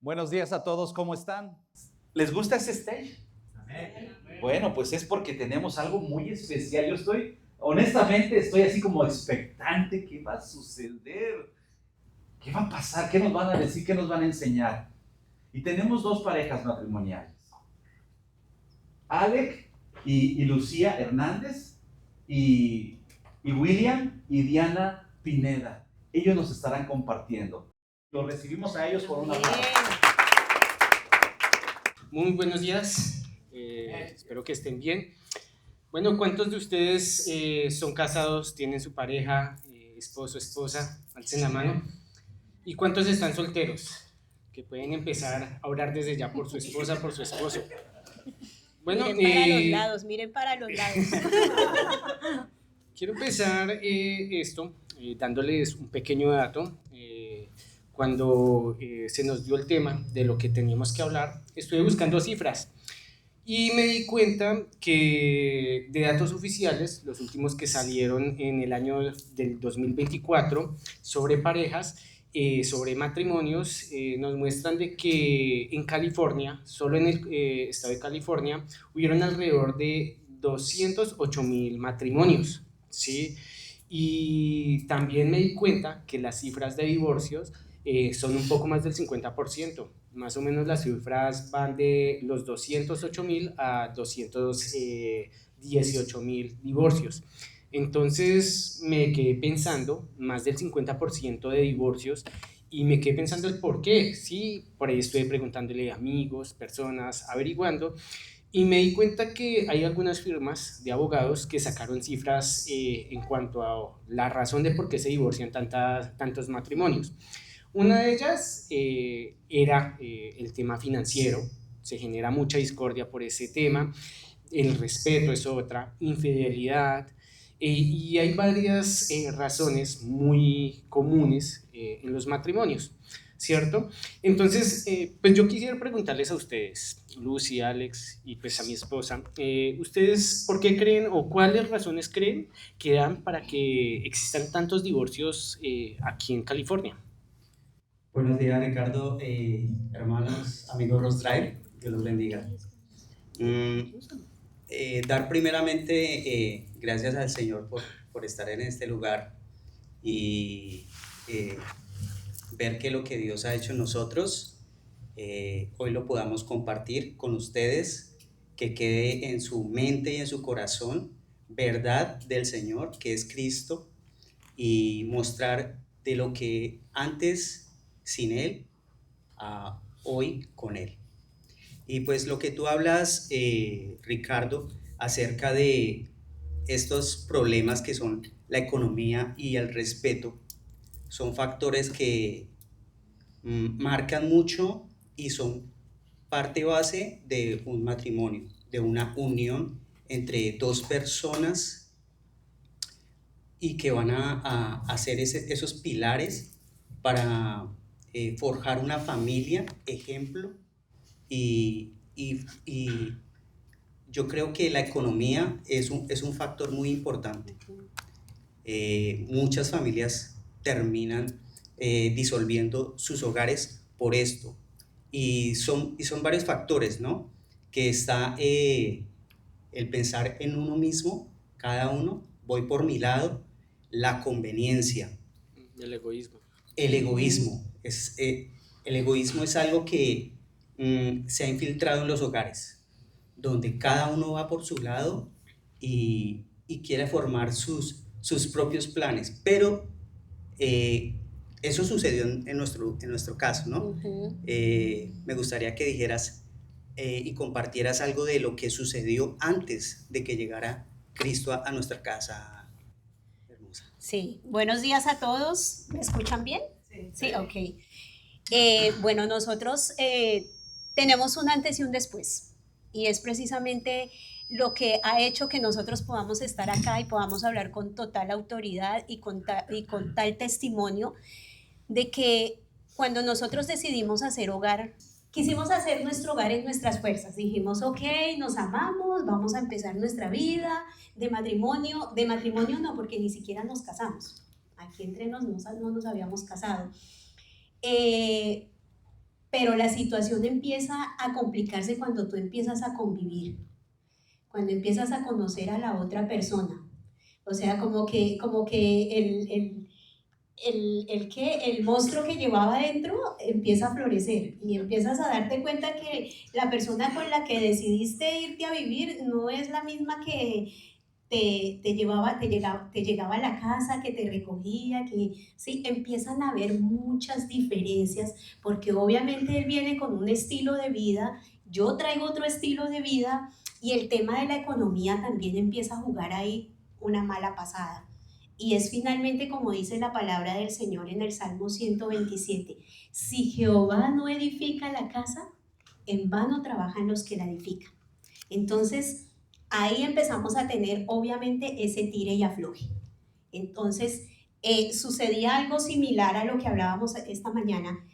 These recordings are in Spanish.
Buenos días a todos, ¿cómo están? ¿Les gusta ese stage? Amén. Bueno, pues es porque tenemos algo muy especial. Honestamente, estoy así como expectante. ¿Qué va a suceder? ¿Qué va a pasar? ¿Qué nos van a decir? ¿Qué nos van a enseñar? Y tenemos dos parejas matrimoniales. Alec y Lucía Hernández y William y Diana Pineda. Ellos nos estarán compartiendo. Los recibimos a ellos por una aplauso. Muy buenos días, espero que estén bien. Bueno, ¿cuántos de ustedes son casados, tienen su pareja, esposo, esposa? Alcen la mano. ¿Y cuántos están solteros? Que pueden empezar a orar desde ya por su esposa, por su esposo. Bueno, miren para los lados. Quiero empezar dándoles un pequeño dato. Cuando se nos dio el tema de lo que teníamos que hablar, estuve buscando cifras y me di cuenta que de datos oficiales, los últimos que salieron en el año del 2024 sobre parejas, sobre matrimonios, nos muestran de que en California, solo en el estado de California, hubieron alrededor de 208,000 matrimonios, ¿sí? Y también me di cuenta que las cifras de divorcios son un poco más del 50%. Más o menos las cifras van de los 208,000 a 218,000 divorcios. Entonces me quedé pensando, más del 50% de divorcios, y me quedé pensando el por qué. Sí, por ahí estuve preguntándole a amigos, personas, averiguando, y me di cuenta que hay algunas firmas de abogados que sacaron cifras en cuanto a la razón de por qué se divorcian tantos matrimonios. Una de ellas era el tema financiero. Se genera mucha discordia por ese tema. El respeto es otra, infidelidad, y hay varias razones muy comunes en los matrimonios, ¿cierto? Entonces, pues yo quisiera preguntarles a ustedes, Lucy, Alex y pues a mi esposa, ¿ustedes por qué creen o cuáles razones creen que dan para que existan tantos divorcios aquí en California? Buenos días, Ricardo, hermanos, amigos Rose Drive, Dios los bendiga. Dar primeramente gracias al Señor por estar en este lugar y ver que lo que Dios ha hecho en nosotros, hoy lo podamos compartir con ustedes, que quede en su mente y en su corazón verdad del Señor, que es Cristo, y mostrar de lo que antes sin Él, a hoy con Él. Y pues lo que tú hablas, Ricardo, acerca de estos problemas que son la economía y el respeto, son factores que marcan mucho y son parte base de un matrimonio, de una unión entre dos personas y que van a hacer esos pilares para forjar una familia, ejemplo, y yo creo que la economía es un factor muy importante. Muchas familias terminan disolviendo sus hogares por esto, y son varios factores, ¿no? Que está el pensar en uno mismo, cada uno, voy por mi lado, la conveniencia. El egoísmo. El egoísmo. El egoísmo es algo que se ha infiltrado en los hogares, donde cada uno va por su lado y quiere formar sus propios planes. Pero eso sucedió en nuestro caso, ¿no? Uh-huh. Me gustaría que dijeras y compartieras algo de lo que sucedió antes de que llegara Cristo a nuestra casa, hermosa. Sí, buenos días a todos. ¿Me escuchan bien? Sí, ok. Bueno, nosotros tenemos un antes y un después, y es precisamente lo que ha hecho que nosotros podamos estar acá y podamos hablar con total autoridad y con tal testimonio de que cuando nosotros decidimos hacer hogar, quisimos hacer nuestro hogar en nuestras fuerzas. Dijimos, ok, nos amamos, vamos a empezar nuestra vida de matrimonio no, porque ni siquiera nos casamos. Aquí entre nos no nos habíamos casado. pero la situación empieza a complicarse cuando tú empiezas a convivir, cuando empiezas a conocer a la otra persona. O sea, como que el monstruo que llevaba adentro empieza a florecer y empiezas a darte cuenta que la persona con la que decidiste irte a vivir no es la misma que te llegaba a la casa, que te recogía, que sí, empiezan a haber muchas diferencias, porque obviamente él viene con un estilo de vida, yo traigo otro estilo de vida, y el tema de la economía también empieza a jugar ahí una mala pasada. Y es finalmente como dice la palabra del Señor en el Salmo 127, si Jehová no edifica la casa, en vano trabajan los que la edifican. Entonces, ahí empezamos a tener obviamente ese tire y afloje. Entonces, sucedía algo similar a lo que hablábamos esta mañana.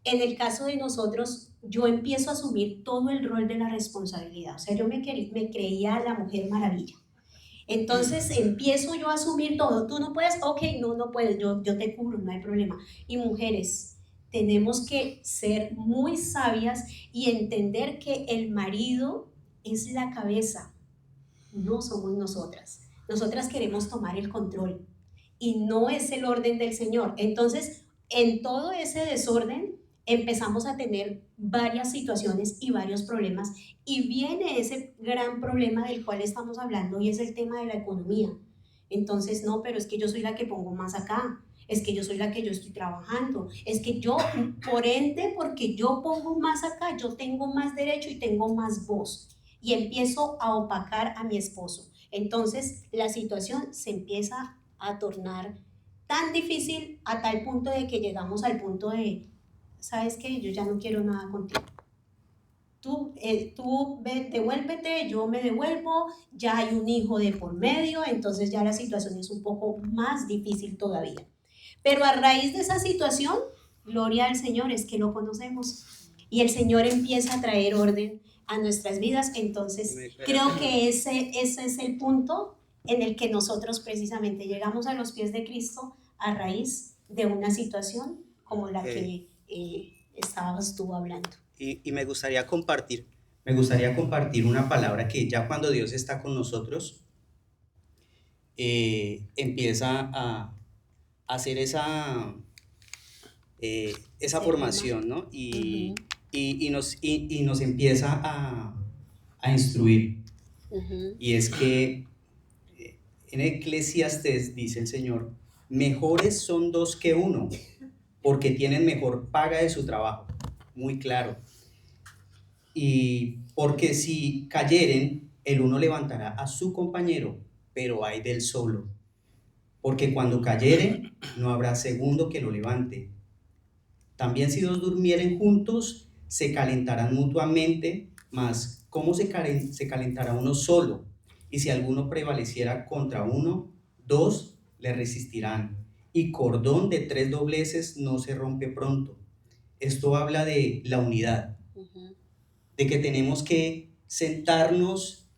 En el caso de nosotros, yo empiezo a asumir todo el rol de la responsabilidad. O sea, yo me creía la mujer maravilla. Entonces empiezo yo a asumir todo. Tú no puedes, ok, no puedes, yo te cubro, no hay problema. Y mujeres, tenemos que ser muy sabias y entender que el marido es la cabeza, no somos nosotras. Nosotras queremos tomar el control y no es el orden del Señor. Entonces, en todo ese desorden empezamos a tener varias situaciones y varios problemas, y viene ese gran problema del cual estamos hablando, y es el tema de la economía. Entonces, no, pero es que yo soy la que pongo más acá, es que yo soy la que yo estoy trabajando, es que yo, por ende, porque yo pongo más acá, yo tengo más derecho y tengo más voz, y empiezo a opacar a mi esposo. Entonces, la situación se empieza a tornar tan difícil a tal punto de que llegamos al punto de, ¿sabes qué? Yo ya no quiero nada contigo. Tú devuélvete, yo me devuelvo, ya hay un hijo de por medio, entonces ya la situación es un poco más difícil todavía. Pero a raíz de esa situación, gloria al Señor, es que lo conocemos. Y el Señor empieza a traer orden a nuestras vidas. Entonces, creo que ese es el punto en el que nosotros precisamente llegamos a los pies de Cristo a raíz de una situación como la que estabas tú hablando. Y me gustaría compartir una palabra que ya cuando Dios está con nosotros, empieza a hacer esa formación, ¿no? Y nos empieza a instruir. Y es que en Eclesiastés dice el Señor, mejores son dos que uno, porque tienen mejor paga de su trabajo. Muy claro. Y porque si cayeren, el uno levantará a su compañero, pero ay del solo. Porque cuando cayeren, no habrá segundo que lo levante. También si dos durmieren juntos, se calentarán mutuamente, mas ¿cómo se calentará uno solo? Y si alguno prevaleciera contra uno, dos le resistirán. Y cordón de 3 dobleces no se rompe pronto. Esto habla de la unidad, de que tenemos que sentarnos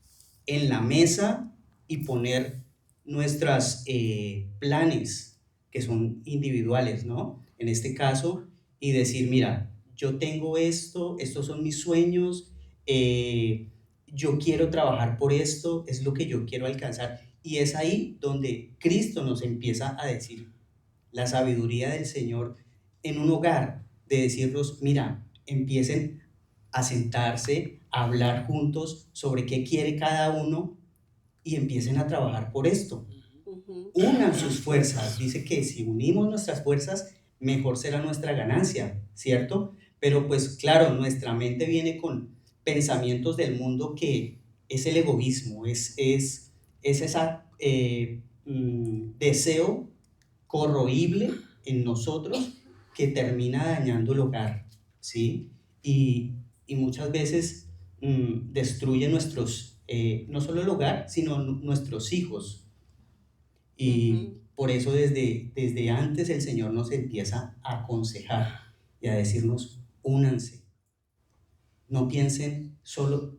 en la mesa y poner nuestros planes, que son individuales, ¿no? En este caso, y decir, mira, yo tengo esto, estos son mis sueños, yo quiero trabajar por esto, es lo que yo quiero alcanzar. Y es ahí donde Cristo nos empieza a decir la sabiduría del Señor en un hogar, de decirnos, mira, empiecen a sentarse, a hablar juntos sobre qué quiere cada uno y empiecen a trabajar por esto. Unan sus fuerzas. Dice que si unimos nuestras fuerzas, mejor será nuestra ganancia, ¿cierto? Pero pues claro, nuestra mente viene con pensamientos del mundo que es el egoísmo, es esa deseo corroíble en nosotros que termina dañando el hogar, ¿sí? Y muchas veces destruye nuestros, no solo el hogar, sino nuestros hijos. Y por eso desde antes el Señor nos empieza a aconsejar y a decirnos, únanse. No piensen solo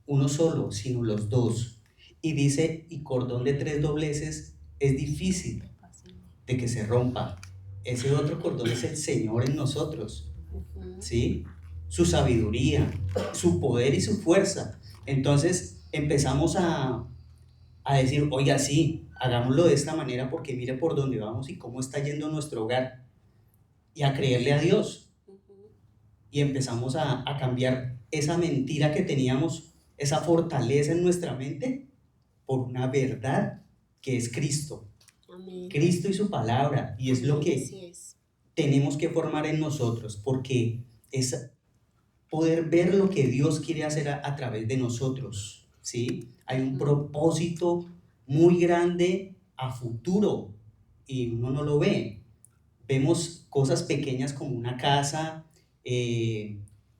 uno solo, sino los dos. Y dice, y cordón de 3 dobleces es difícil de que se rompa. Ese otro cordón es el Señor en nosotros. ¿sí? Su sabiduría, su poder y su fuerza. Entonces empezamos a decir, oiga, sí, hagámoslo de esta manera porque mire por dónde vamos y cómo está yendo nuestro hogar. Y a creerle a Dios. Y empezamos a cambiar esa mentira que teníamos, esa fortaleza en nuestra mente, por una verdad que es Cristo. Amén. Cristo y su palabra. Y es lo Amén, que así es. tenemos que formar en nosotros, porque es poder ver lo que Dios quiere hacer a través de nosotros, ¿sí? Hay un propósito muy grande a futuro y uno no lo ve. Vemos cosas pequeñas como una casa,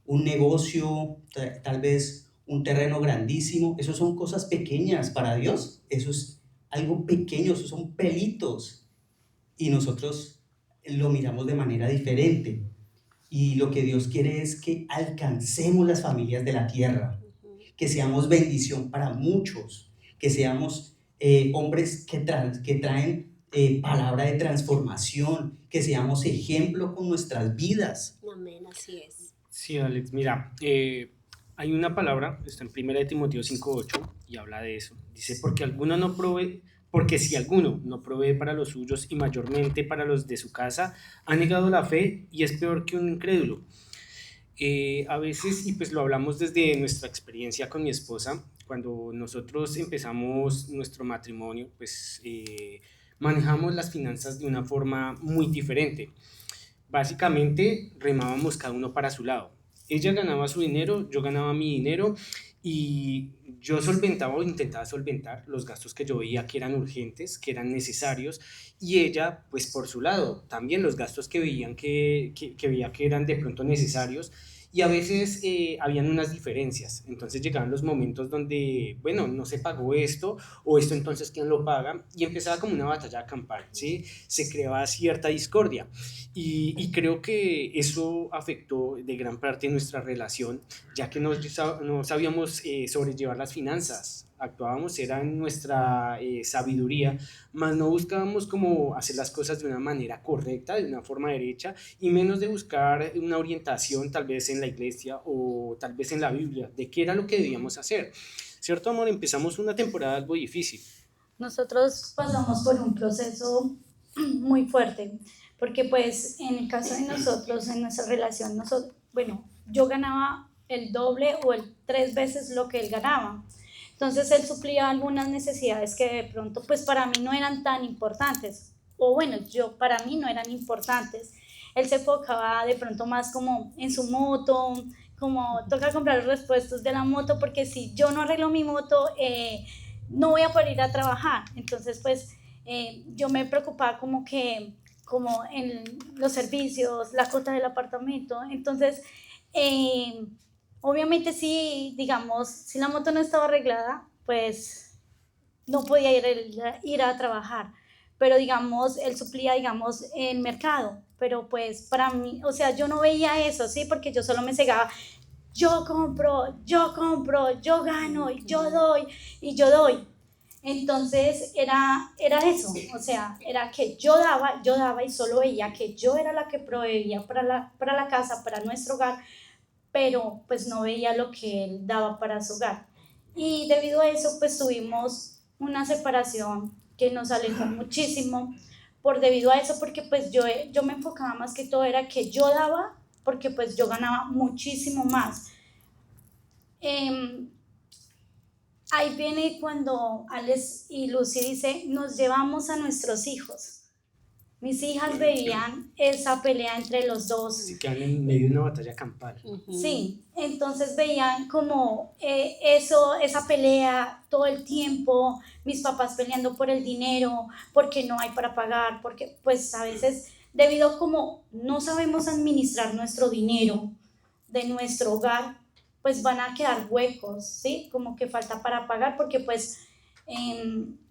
un negocio, tal vez un terreno grandísimo. Eso son cosas pequeñas para Dios. Eso es algo pequeño, eso son pelitos. Y nosotros lo miramos de manera diferente. Y lo que Dios quiere es que alcancemos las familias de la tierra, que seamos bendición para muchos, que seamos hombres que traen palabra de transformación, que seamos ejemplo con nuestras vidas. Amén, así es. Sí, Alex, mira, hay una palabra, está en 1 Timoteo 5:8 y habla de eso. Dice, porque si alguno no provee para los suyos y mayormente para los de su casa, ha negado la fe y es peor que un incrédulo. A veces, y pues lo hablamos desde nuestra experiencia con mi esposa, cuando nosotros empezamos nuestro matrimonio, pues manejamos las finanzas de una forma muy diferente. Básicamente remábamos cada uno para su lado. Ella ganaba su dinero, yo ganaba mi dinero y yo solventaba o intentaba solventar los gastos que yo veía que eran urgentes, que eran necesarios, y ella, pues por su lado, también los gastos que veía que eran de pronto necesarios, y a veces habían unas diferencias. Entonces llegaban los momentos donde, bueno, no se pagó esto, o esto entonces ¿quién lo paga? Y empezaba como una batalla campal, ¿sí? Se creaba cierta discordia. Y creo que eso afectó de gran parte nuestra relación, ya que no sabíamos sobrellevar las finanzas. Actuábamos, era en nuestra sabiduría, mas no buscábamos como hacer las cosas de una manera correcta, de una forma derecha, y menos de buscar una orientación tal vez en la iglesia o tal vez en la Biblia, de qué era lo que debíamos hacer. ¿Cierto, amor? Empezamos una temporada algo difícil. Nosotros pasamos por un proceso muy fuerte, porque pues en el caso de nosotros, en nuestra relación, yo ganaba el doble o el 3 veces lo que él ganaba. Entonces él suplía algunas necesidades que de pronto pues para mí no eran tan importantes, o bueno, para mí no eran importantes. Él se enfocaba de pronto más como en su moto, como toca comprar los repuestos de la moto, porque si yo no arreglo mi moto, no voy a poder ir a trabajar. Entonces pues yo me preocupaba como en los servicios, la cuota del apartamento. Entonces obviamente si la moto no estaba arreglada, pues no podía ir a trabajar, pero él suplía el mercado, pero pues para mí, o sea, yo no veía eso, ¿sí? Porque yo solo me cegaba, yo compro, yo gano, yo doy y yo doy. Entonces era eso, o sea, era que yo daba y solo veía que yo era la que proveía para la casa, para nuestro hogar, pero pues no veía lo que él daba para su hogar. Y debido a eso pues tuvimos una separación que nos alejó muchísimo debido a eso, porque pues yo me enfocaba más que todo era que yo daba, porque pues yo ganaba muchísimo más. Ahí viene cuando Alex y Lucy dice, nos llevamos a nuestros hijos. Mis hijas veían esa pelea entre los dos. Se quedan en medio de una batalla campal. Sí, entonces veían como esa pelea todo el tiempo, mis papás peleando por el dinero, porque no hay para pagar, porque pues a veces debido como no sabemos administrar nuestro dinero de nuestro hogar, pues van a quedar huecos, ¿sí? Como que falta para pagar porque pues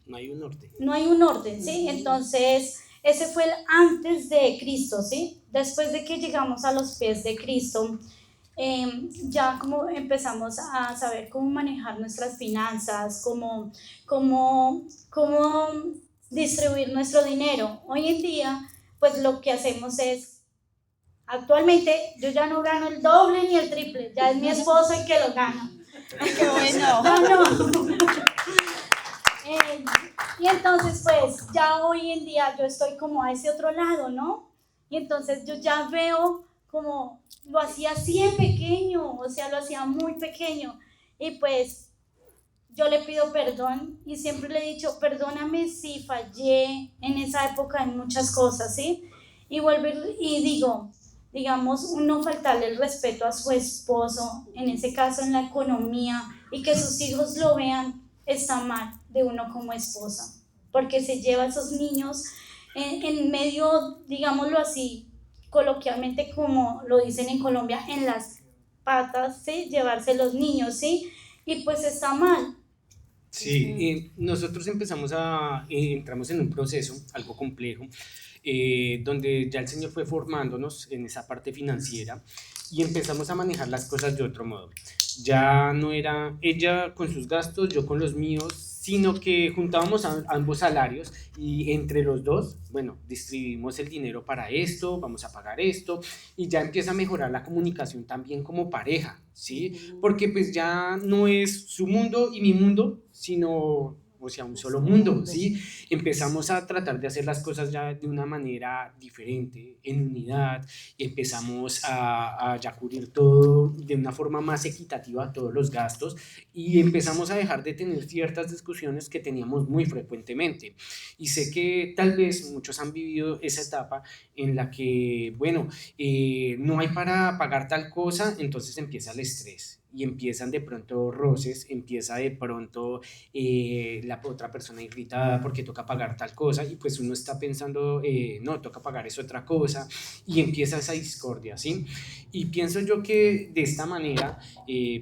no hay un orden. No hay un orden, ¿sí? Entonces ese fue el antes de Cristo, ¿sí? Después de que llegamos a los pies de Cristo, ya como empezamos a saber cómo manejar nuestras finanzas, cómo distribuir nuestro dinero. Hoy en día, pues lo que hacemos es Actualmente yo ya no gano el doble ni el triple, ya es mi esposo el que lo gana. ¡Qué bueno! No. Y entonces pues ya hoy en día yo estoy como a ese otro lado, ¿no? Y entonces yo ya veo como lo hacía así en pequeño, o sea, lo hacía muy pequeño. Y pues yo le pido perdón y siempre le he dicho, perdóname si fallé en esa época en muchas cosas, ¿sí? Y vuelvo y digo, digamos, no faltarle el respeto a su esposo, en ese caso en la economía, y que sus hijos lo vean, está mal de uno como esposa, porque se lleva a esos niños en medio, digámoslo así, coloquialmente como lo dicen en Colombia, en las patas, ¿sí? Llevarse los niños, ¿sí? Y pues está mal. Sí, nosotros entramos en un proceso algo complejo, donde ya el Señor fue formándonos en esa parte financiera y empezamos a manejar las cosas de otro modo. Ya no era ella con sus gastos, yo con los míos, sino que juntábamos ambos salarios y entre los dos, bueno, distribuimos el dinero para esto, vamos a pagar esto, y ya empieza a mejorar la comunicación también como pareja, ¿sí? Porque pues ya no es su mundo y mi mundo, sino, o sea, un solo mundo, ¿sí? Empezamos a tratar de hacer las cosas ya de una manera diferente, en unidad, empezamos a ya cubrir todo de una forma más equitativa, todos los gastos, y empezamos a dejar de tener ciertas discusiones que teníamos muy frecuentemente. Y sé que tal vez muchos han vivido esa etapa en la que, bueno, no hay para pagar tal cosa, entonces empieza el estrés. Y empiezan de pronto roces, empieza de pronto la otra persona irritada porque toca pagar tal cosa y pues uno está pensando, no, toca pagar es otra cosa y empieza esa discordia, ¿sí? Y pienso yo que de esta manera,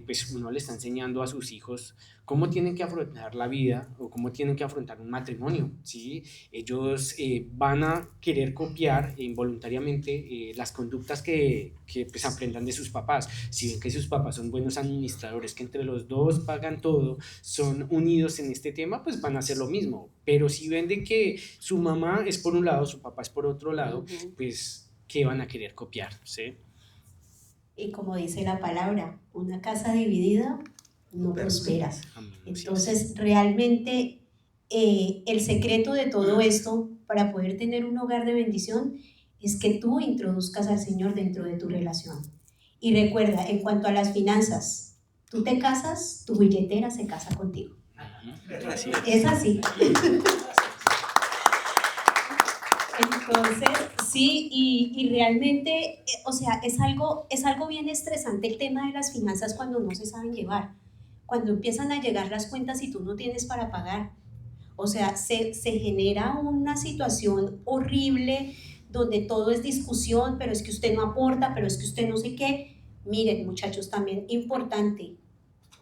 pues uno le está enseñando a sus hijos cómo tienen que afrontar la vida o cómo tienen que afrontar un matrimonio, ¿sí? Ellos van a querer copiar involuntariamente las conductas que pues aprendan de sus papás. Si ven que sus papás son buenos administradores, que entre los dos pagan todo, son unidos en este tema, pues van a hacer lo mismo. Pero si ven de que su mamá es por un lado, su papá es por otro lado, pues ¿qué van a querer copiar? ¿Sí? Y como dice la palabra, una casa dividida no prospera. Entonces, realmente el secreto de todo esto para poder tener un hogar de bendición es que tú introduzcas al Señor dentro de tu relación. Y recuerda, en cuanto a las finanzas, tú te casas, tu billetera se casa contigo. Así es así. Entonces, sí, y realmente, o sea, es algo bien estresante el tema de las finanzas cuando no se saben llevar. Cuando empiezan a llegar las cuentas y tú no tienes para pagar. O sea, se genera una situación horrible donde todo es discusión, pero es que usted no aporta, pero es que usted no sé qué. Miren, muchachos, también importante.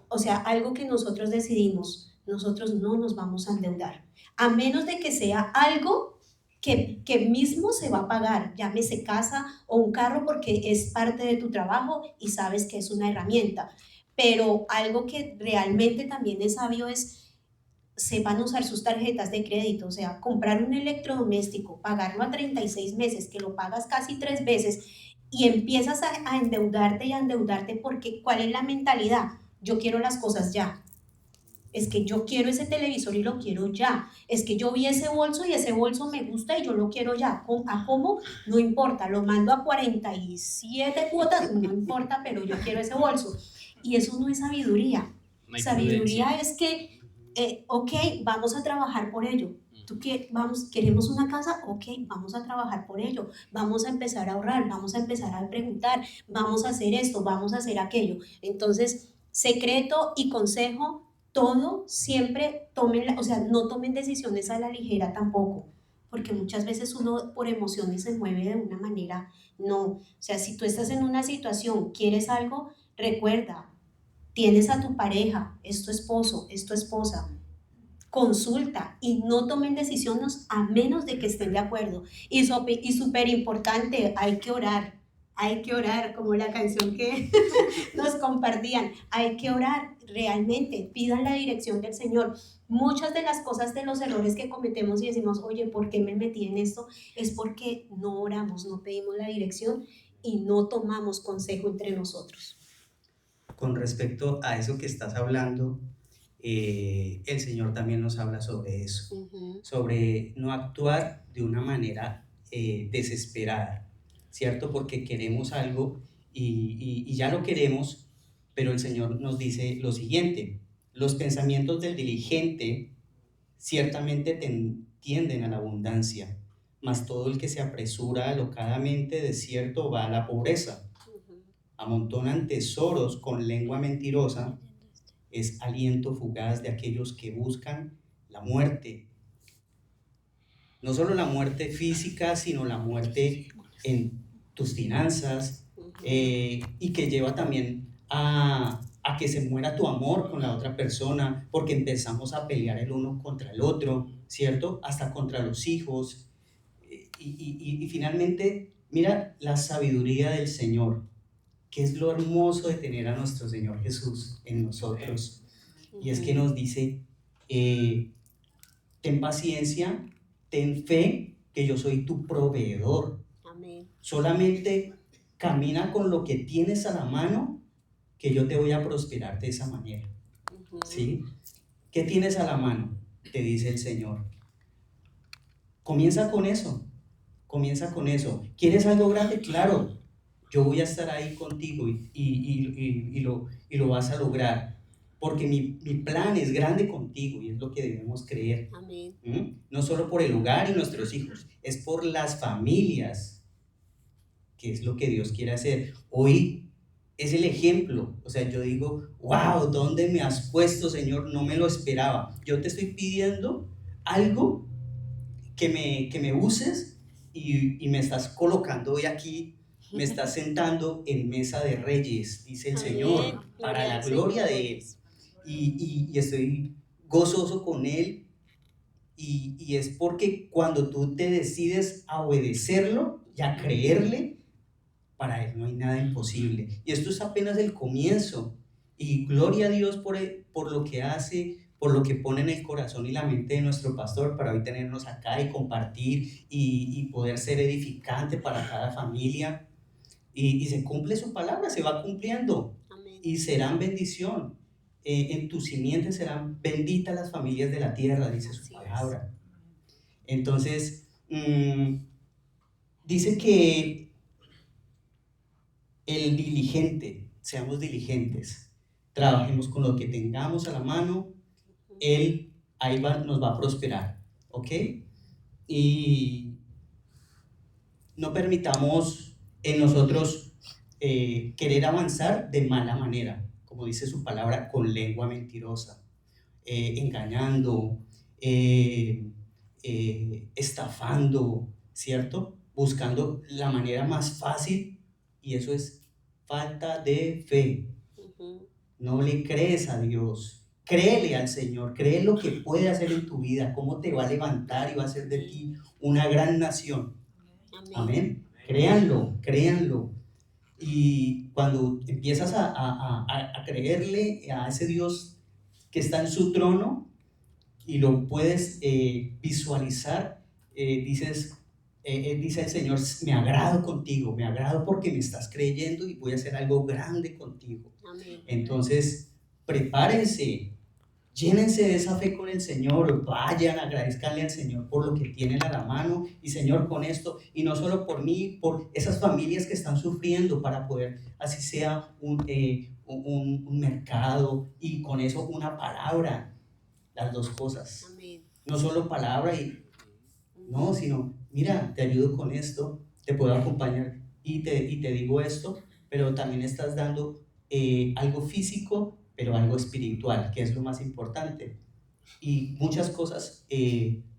O sea, algo que nosotros decidimos, nosotros no nos vamos a endeudar. A menos de que sea algo que mismo se va a pagar, llámese casa o un carro porque es parte de tu trabajo y sabes que es una herramienta. Pero algo que realmente también es sabio es, sepan usar sus tarjetas de crédito, o sea, comprar un electrodoméstico, pagarlo a 36 meses, que lo pagas casi 3 veces y empiezas a endeudarte y a endeudarte porque ¿cuál es la mentalidad? Yo quiero las cosas ya. Es que yo quiero ese televisor y lo quiero ya. Es que yo vi ese bolso y ese bolso me gusta y yo lo quiero ya. ¿A cómo? No importa, lo mando a 47 cuotas, no importa, pero yo quiero ese bolso. Y eso no es sabiduría. No sabiduría es que, ok, vamos a trabajar por ello. ¿Queremos una casa? Ok, vamos a trabajar por ello. Vamos a empezar a ahorrar, vamos a empezar a preguntar, vamos a hacer esto, vamos a hacer aquello. Entonces, secreto y consejo, todo siempre tomen, o sea, no tomen decisiones a la ligera tampoco, porque muchas veces uno por emociones se mueve de una manera, no. O sea, si tú estás en una situación, quieres algo, recuerda, tienes a tu pareja, es tu esposo, es tu esposa, consulta y no tomen decisiones a menos de que estén de acuerdo. Y súper importante, hay que orar, como la canción que nos compartían, hay que orar realmente, pidan la dirección del Señor. Muchas de las cosas de los errores que cometemos y decimos, oye, ¿por qué me metí en esto? Es porque no oramos, no pedimos la dirección y no tomamos consejo entre nosotros. Con respecto a eso que estás hablando, el Señor también nos habla sobre eso, sobre no actuar de una manera desesperada, ¿cierto? Porque queremos algo y ya lo queremos, pero el Señor nos dice lo siguiente: los pensamientos del diligente ciertamente tienden a la abundancia, mas todo el que se apresura alocadamente de cierto va a la pobreza. Amontonan tesoros con lengua mentirosa, es aliento fugaz de aquellos que buscan la muerte. No solo la muerte física, sino la muerte en tus finanzas, y que lleva también a que se muera tu amor con la otra persona, porque empezamos a pelear el uno contra el otro, ¿cierto? Hasta contra los hijos. Y finalmente, mira la sabiduría del Señor, que es lo hermoso de tener a nuestro Señor Jesús en nosotros. Y es que nos dice, ten paciencia, ten fe, que yo soy tu proveedor. Amén. Solamente camina con lo que tienes a la mano, que yo te voy a prosperar de esa manera. ¿Sí? ¿Qué tienes a la mano? Te dice el Señor. Comienza con eso. Comienza con eso. ¿Quieres algo grande? Claro, yo voy a estar ahí contigo y lo vas a lograr. Porque mi plan es grande contigo y es lo que debemos creer. Amén. No solo por el hogar y nuestros hijos, es por las familias, que es lo que Dios quiere hacer. Hoy es el ejemplo. O sea, yo digo, wow, ¿dónde me has puesto, Señor? No me lo esperaba. Yo te estoy pidiendo algo que me uses y me estás colocando hoy aquí, me estás sentando en mesa de reyes, dice el Señor, para la gloria de Él. Y estoy gozoso con Él, y es porque cuando tú te decides a obedecerlo y a creerle, para Él no hay nada imposible. Y esto es apenas el comienzo, y gloria a Dios por lo que hace, por lo que pone en el corazón y la mente de nuestro pastor para hoy tenernos acá y compartir y poder ser edificante para cada familia. Y se cumple su palabra, se va cumpliendo. Amén. Y serán bendición. En tu simiente serán benditas las familias de la tierra, dice su palabra. Entonces, dice que el diligente, seamos diligentes, trabajemos con lo que tengamos a la mano, Él ahí nos va a prosperar, ¿ok? Y no permitamos en nosotros querer avanzar de mala manera, como dice su palabra, con lengua mentirosa, engañando, estafando, ¿cierto? Buscando la manera más fácil, y eso es falta de fe. No le crees a Dios, créele al Señor, cree lo que puede hacer en tu vida, cómo te va a levantar y va a hacer de ti una gran nación. Amén. Créanlo, créanlo. Y cuando empiezas a creerle a ese Dios que está en su trono y lo puedes visualizar, dice el Señor, me agrado contigo, me agrado porque me estás creyendo y voy a hacer algo grande contigo. Amén. Entonces, prepárense, llénense de esa fe con el Señor, vayan, agradezcanle al Señor por lo que tienen a la mano, y Señor, con esto, y no solo por mí, por esas familias que están sufriendo, para poder, así sea un mercado, y con eso una palabra, las dos cosas. Amén. No solo palabra no, sino, mira, te ayudo con esto, te puedo acompañar y te digo esto, pero también estás dando algo físico, pero algo espiritual, que es lo más importante. Y muchas cosas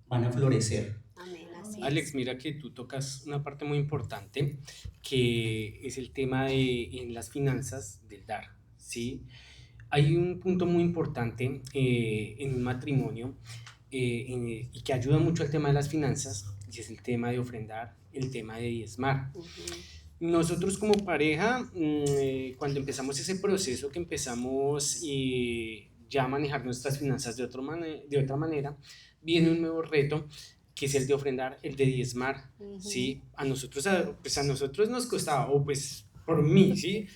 van a florecer. Amén, así Alex, es. mira que tú tocas una parte muy importante, que es el tema en las finanzas del dar, ¿sí? Hay un punto muy importante en un matrimonio y que ayuda mucho al tema de las finanzas, y es el tema de ofrendar, el tema de diezmar. Nosotros como pareja, cuando empezamos ese proceso, que empezamos ya a manejar nuestras finanzas de otra manera, viene un nuevo reto, que es el de ofrendar, el de diezmar, ¿sí? Pues a nosotros nos costaba, o pues por mí, ¿sí?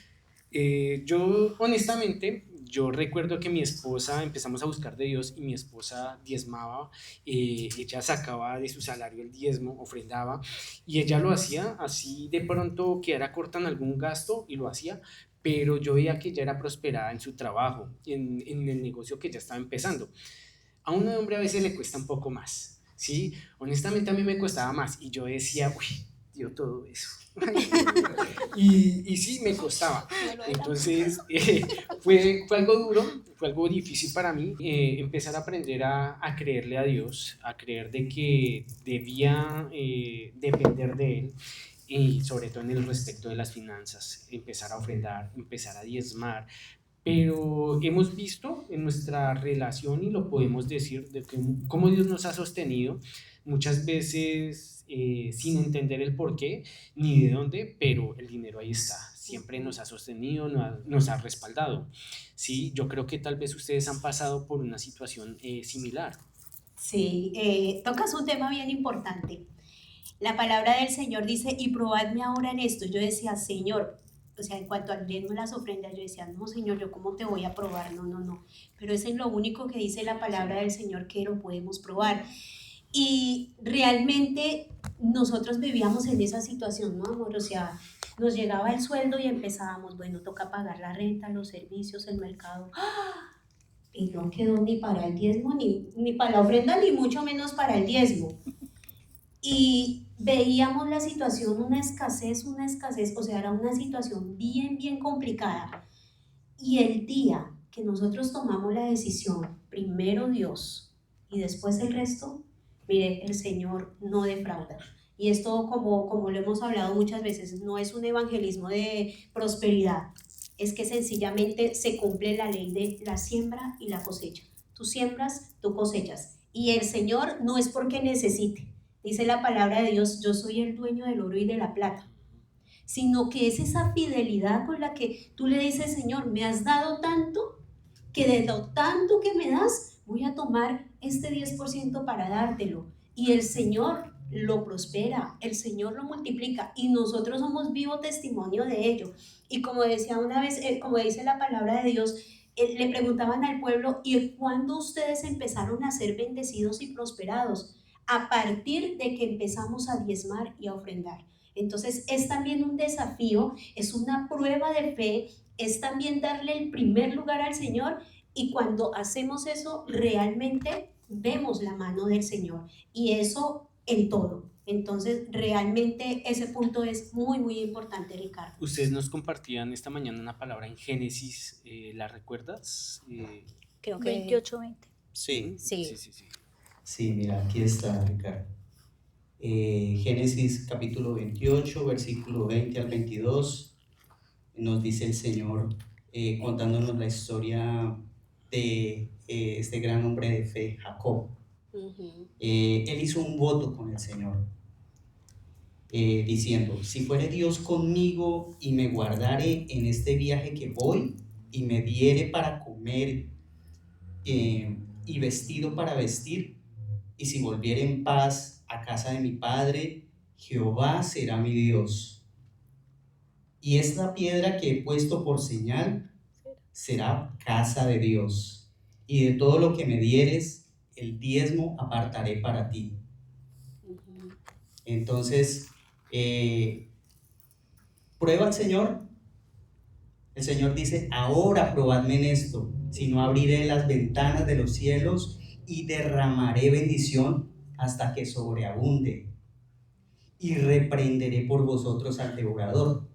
Yo honestamente, yo recuerdo que mi esposa, empezamos a buscar de Dios y mi esposa diezmaba, ella sacaba de su salario el diezmo, ofrendaba, y ella lo hacía así de pronto quedara corta en algún gasto y lo hacía, pero yo veía que ella era prosperada en su trabajo, en el negocio que ella estaba empezando. A un hombre a veces le cuesta un poco más, ¿sí? Honestamente a mí me costaba más y yo decía, uy, dio todo eso. y sí, me costaba. Entonces, fue algo duro, fue algo difícil para mí, empezar a aprender a creerle a Dios, a creer de que debía depender de Él, y sobre todo en el respecto de las finanzas, empezar a ofrendar, empezar a diezmar. Pero hemos visto en nuestra relación, y lo podemos decir, de que, cómo Dios nos ha sostenido, muchas veces sin entender el por qué ni de dónde, pero el dinero ahí está, siempre nos ha sostenido, nos ha respaldado. Sí, yo creo que tal vez ustedes han pasado por una situación similar. Sí, tocas un tema bien importante. La palabra del Señor dice, y probadme ahora en esto. Yo decía, Señor, o sea, en cuanto al diezmo y las ofrendas, yo decía, no, Señor, ¿yo cómo te voy a probar? No, no, no. Pero eso es lo único que dice la palabra del Señor, que lo podemos probar. Y realmente nosotros vivíamos en esa situación, ¿no, amor? O sea, nos llegaba el sueldo y empezábamos, bueno, toca pagar la renta, los servicios, el mercado. ¡Ah! Y no quedó ni para el diezmo, ni para la ofrenda, ni mucho menos para el diezmo. Y veíamos la situación, una escasez, o sea, era una situación bien, bien complicada. Y el día que nosotros tomamos la decisión, primero Dios y después el resto, mire, el Señor no defrauda. Y esto, como lo hemos hablado muchas veces, no es un evangelismo de prosperidad, es que sencillamente se cumple la ley de la siembra y la cosecha. Tú siembras, tú cosechas. Y el Señor no es porque necesite. Dice la palabra de Dios, yo soy el dueño del oro y de la plata, sino que es esa fidelidad con la que tú le dices, Señor, me has dado tanto, que de lo tanto que me das, voy a tomar este 10% para dártelo. Y el Señor lo prospera, el Señor lo multiplica, y nosotros somos vivo testimonio de ello. Y como decía una vez, como dice la palabra de Dios, le preguntaban al pueblo, ¿y cuándo ustedes empezaron a ser bendecidos y prosperados? A partir de que empezamos a diezmar y a ofrendar. Entonces es también un desafío, es una prueba de fe, es también darle el primer lugar al Señor, y cuando hacemos eso realmente vemos la mano del Señor, y eso en todo. Entonces realmente ese punto es muy, muy importante, Ricardo. Ustedes nos compartían esta mañana una palabra en Génesis, ¿la recuerdas? Creo que 28-20. Sí. Sí. Sí, mira, aquí está, Ricardo. Génesis capítulo 28, versículo 20 al 22, nos dice el Señor, contándonos la historia de este gran hombre de fe, Jacob. Él hizo un voto con el Señor, diciendo, si fuere Dios conmigo y me guardare en este viaje que voy, y me diere para comer y vestido para vestir, y si volviere en paz a casa de mi padre, Jehová será mi Dios. Y esta piedra que he puesto por señal será casa de Dios. Y de todo lo que me dieres, el diezmo apartaré para ti. Entonces, prueba al Señor. El Señor dice, ahora probadme en esto, si no abriré las ventanas de los cielos y derramaré bendición hasta que sobreabunde, y reprenderé por vosotros al devorador.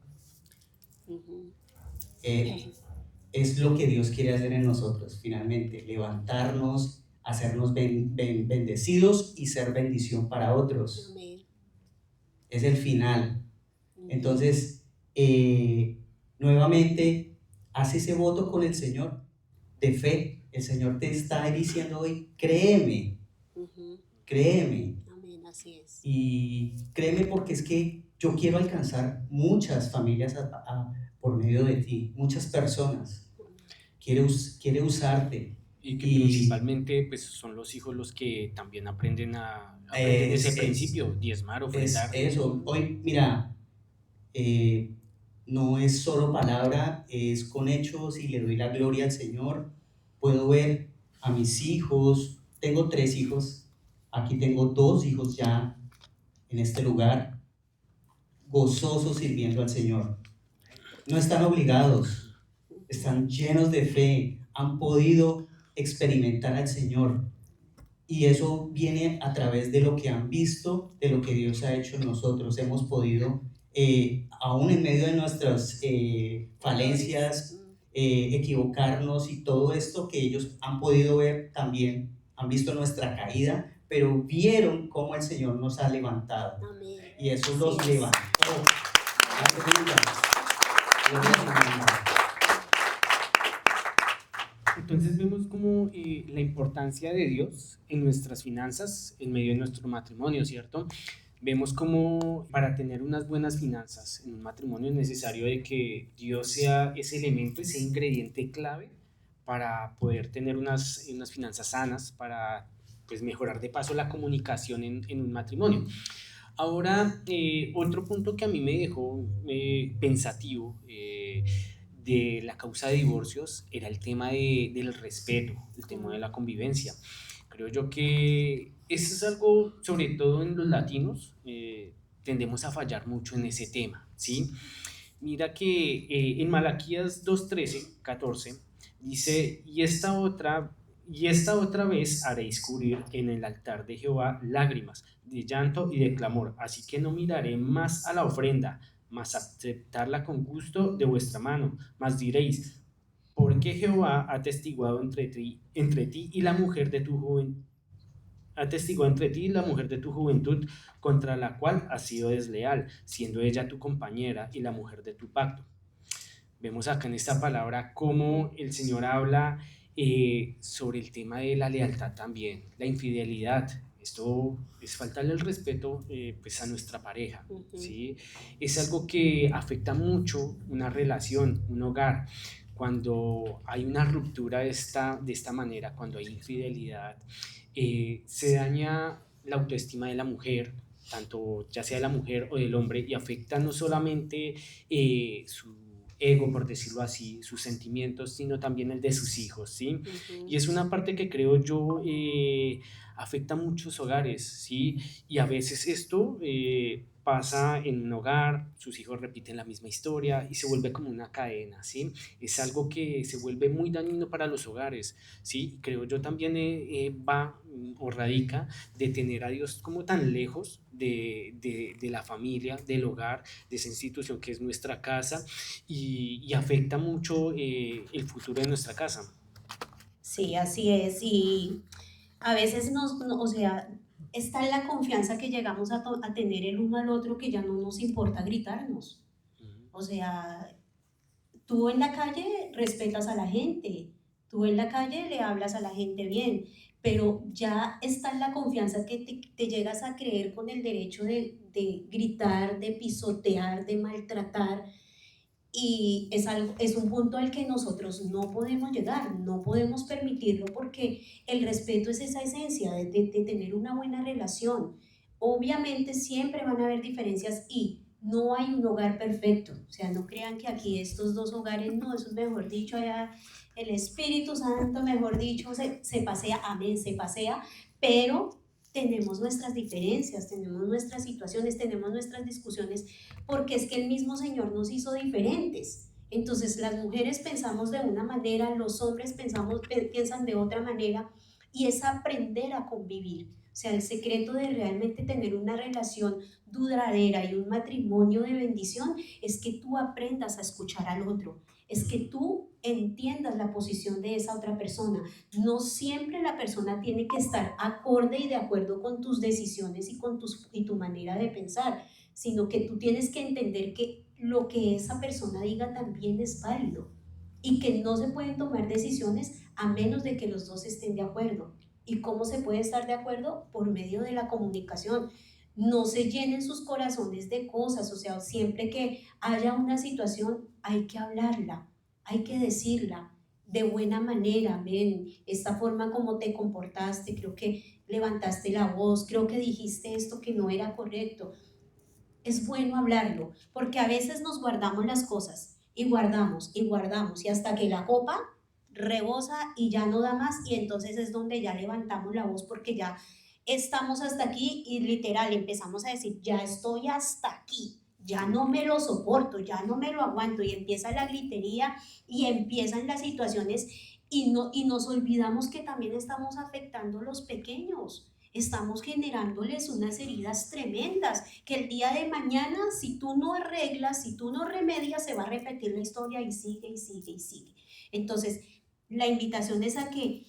Es lo que Dios quiere hacer en nosotros, finalmente, levantarnos, hacernos bendecidos y ser bendición para otros. Es el final. Entonces, nuevamente, haz ese voto con el Señor de fe. El Señor te está diciendo hoy, créeme, créeme. Amén, así es. Y créeme, porque es que yo quiero alcanzar muchas familias por medio de ti, muchas personas. Quiere usarte. Y que Y principalmente pues, son los hijos los que también aprenden ese es, principio, diezmar, es ofrendar. eso. Hoy, mira, eh, no es solo palabra, es con hechos y le doy la gloria al Señor. Puedo ver a mis hijos, tengo 3 hijos, aquí tengo 2 hijos ya en este lugar, gozosos sirviendo al Señor. No están obligados, están llenos de fe, han podido experimentar al Señor. Y eso viene a través de lo que han visto, de lo que Dios ha hecho en nosotros. Hemos podido, aún en medio de nuestras falencias, equivocarnos y todo esto que ellos han podido ver también, han visto nuestra caída, pero vieron cómo el Señor nos ha levantado. Amén. Y eso Así los es. levantó. Aleluya. Gloria a su nombre. Entonces vemos como la importancia de Dios en nuestras finanzas, en medio de nuestro matrimonio, ¿cierto? Vemos como para tener unas buenas finanzas en un matrimonio es necesario de que Dios sea ese elemento, ese ingrediente clave para poder tener unas finanzas sanas, para pues, mejorar de paso la comunicación en un matrimonio. Ahora, otro punto que a mí me dejó pensativo de la causa de divorcios era el tema del respeto, el tema de la convivencia. Creo yo que eso es algo, sobre todo en los latinos, tendemos a fallar mucho en ese tema, ¿sí? Mira que en Malaquías 2:13-14 dice, y esta otra vez haréis cubrir en el altar de Jehová lágrimas, de llanto y de clamor, así que no miraré más a la ofrenda, mas aceptarla con gusto de vuestra mano, mas diréis, porque Jehová ha testiguado entre ti y la mujer de tu juventud, contra la cual has sido desleal, siendo ella tu compañera y la mujer de tu pacto. Vemos acá en esta palabra cómo el Señor habla sobre el tema de la lealtad también, la infidelidad. Esto es faltarle el respeto pues a nuestra pareja, ¿sí? Es algo que afecta mucho una relación, un hogar. Cuando hay una ruptura de esta manera, cuando hay infidelidad, se daña la autoestima de la mujer, tanto ya sea de la mujer o del hombre, y afecta no solamente su ego, por decirlo así, sus sentimientos, sino también el de sus hijos, ¿sí? Y es una parte que creo yo afecta a muchos hogares, ¿sí? Y a veces esto pasa en un hogar, sus hijos repiten la misma historia y se vuelve como una cadena, ¿sí? Es algo que se vuelve muy dañino para los hogares, ¿sí? Creo yo también va o radica de tener a Dios como tan lejos de la familia, del hogar, de esa institución que es nuestra casa y afecta mucho el futuro de nuestra casa. Sí, así es. Y a veces o sea, está en la confianza que llegamos a tener el uno al otro que ya no nos importa gritarnos. O sea, tú en la calle respetas a la gente, tú en la calle le hablas a la gente bien, pero ya está en la confianza que te llegas a creer con el derecho de gritar, de pisotear, de maltratar. Y es un punto al que nosotros no podemos llegar, no podemos permitirlo porque el respeto es esa esencia de tener una buena relación. Obviamente siempre van a haber diferencias y no hay un hogar perfecto, o sea, no crean que aquí estos dos hogares, no, eso es mejor dicho, allá el Espíritu Santo, mejor dicho, se pasea, amén, se pasea, pero tenemos nuestras diferencias, tenemos nuestras situaciones, tenemos nuestras discusiones, porque es que el mismo Señor nos hizo diferentes. Entonces las mujeres pensamos de una manera, los hombres piensan de otra manera, y es aprender a convivir. O sea, el secreto de realmente tener una relación duradera y un matrimonio de bendición es que tú aprendas a escuchar al otro, es que tú entiendas la posición de esa otra persona. No siempre la persona tiene que estar acorde y de acuerdo con tus decisiones y tu manera de pensar, sino que tú tienes que entender que lo que esa persona diga también es válido y que no se pueden tomar decisiones a menos de que los dos estén de acuerdo. ¿Y cómo se puede estar de acuerdo? Por medio de la comunicación. No se llenen sus corazones de cosas, o sea, siempre que haya una situación hay que hablarla, hay que decirla de buena manera, ven, esta forma como te comportaste, creo que levantaste la voz, creo que dijiste esto que no era correcto. Es bueno hablarlo, porque a veces nos guardamos las cosas y guardamos y hasta que la copa rebosa y ya no da más y entonces es donde ya levantamos la voz porque ya estamos hasta aquí y literal empezamos a decir, ya estoy hasta aquí, ya no me lo soporto, ya no me lo aguanto y empieza la gritería y empiezan las situaciones y nos olvidamos que también estamos afectando a los pequeños. Estamos generándoles unas heridas tremendas que el día de mañana, si tú no arreglas, si tú no remedias, se va a repetir la historia y sigue y sigue y sigue. Entonces, la invitación es a que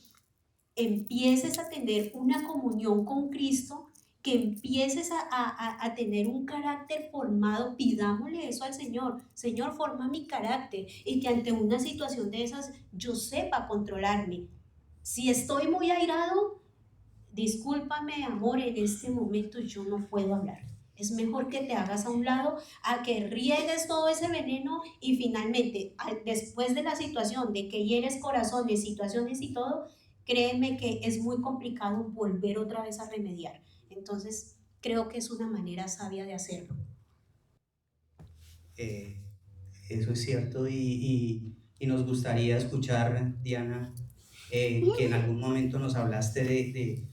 empieces a tener una comunión con Cristo, que empieces a tener un carácter formado. Pidámosle eso al Señor. Señor, forma mi carácter y que ante una situación de esas yo sepa controlarme. Si estoy muy airado, discúlpame, amor, en este momento yo no puedo hablar. Es mejor que te hagas a un lado, a que riegues todo ese veneno y finalmente, después de la situación de que hieres corazones, situaciones y todo, créeme que es muy complicado volver otra vez a remediar. Entonces, creo que es una manera sabia de hacerlo. Eso es cierto y nos gustaría escuchar, Diana, que en algún momento nos hablaste de